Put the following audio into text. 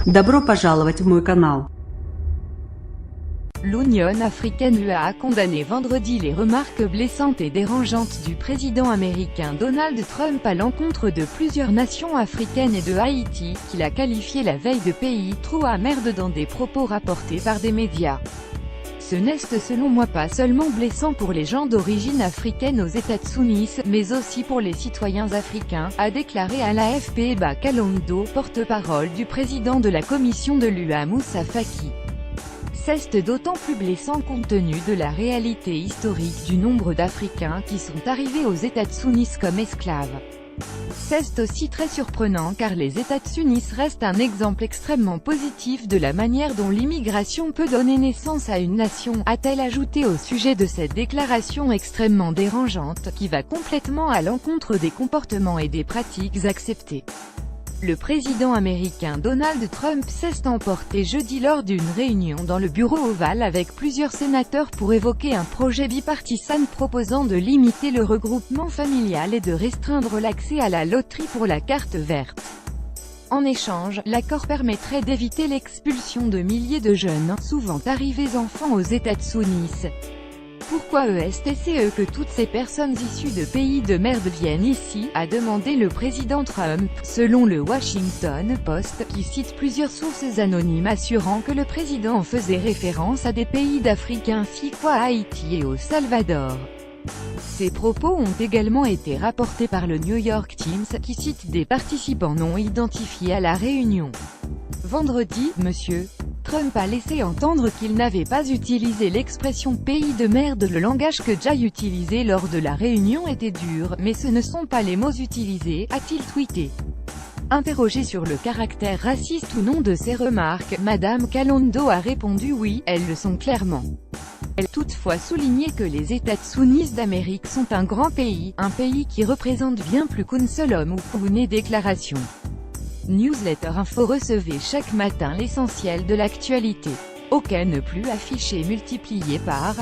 Добро пожаловать в мой канал. L'Union africaine (UEA) a condamné vendredi les remarques blessantes et dérangeantes du président américain Donald Trump à l'encontre de plusieurs nations africaines et de Haïti, qu'il a qualifié la veille de pays « trou à merde » dans des propos rapportés par des médias. Ce n'est selon moi pas seulement blessant pour les gens d'origine africaine aux États-Unis, mais aussi pour les citoyens africains, a déclaré à l'AFP Eba Kalondo, porte-parole du président de la commission de l'UA Moussa Faki. C'est d'autant plus blessant compte tenu de la réalité historique du nombre d'Africains qui sont arrivés aux États-Unis comme esclaves. C'est aussi très surprenant car les États-Unis restent un exemple extrêmement positif de la manière dont l'immigration peut donner naissance à une nation, a-t-elle ajouté au sujet de cette déclaration extrêmement dérangeante, qui va complètement à l'encontre des comportements et des pratiques acceptés. Le président américain Donald Trump s'est emporté jeudi lors d'une réunion dans le bureau ovale avec plusieurs sénateurs pour évoquer un projet bipartisan proposant de limiter le regroupement familial et de restreindre l'accès à la loterie pour la carte verte. En échange, l'accord permettrait d'éviter l'expulsion de milliers de jeunes, souvent arrivés enfants aux États-Unis. Pourquoi est-ce que toutes ces personnes issues de pays de merde viennent ici, a demandé le président Trump, selon le Washington Post, qui cite plusieurs sources anonymes assurant que le président faisait référence à des pays d'Afrique ainsi qu'à Haïti et au Salvador. Ces propos ont également été rapportés par le New York Times, qui cite des participants non identifiés à la réunion. Vendredi, M. Trump a laissé entendre qu'il n'avait pas utilisé l'expression « pays de merde ». Le langage que Jay utilisé lors de la réunion était dur, mais ce ne sont pas les mots utilisés, a-t-il tweeté. Interrogé sur le caractère raciste ou non de ces remarques, Madame Kalondo a répondu « oui, elles le sont clairement ». Elle a toutefois souligné que les États-Unis d'Amérique sont un grand pays, un pays qui représente bien plus qu'un seul homme ou une déclaration. Newsletter Info. Recevez chaque matin l'essentiel de l'actualité. Aucun ne plus affiché multiplié par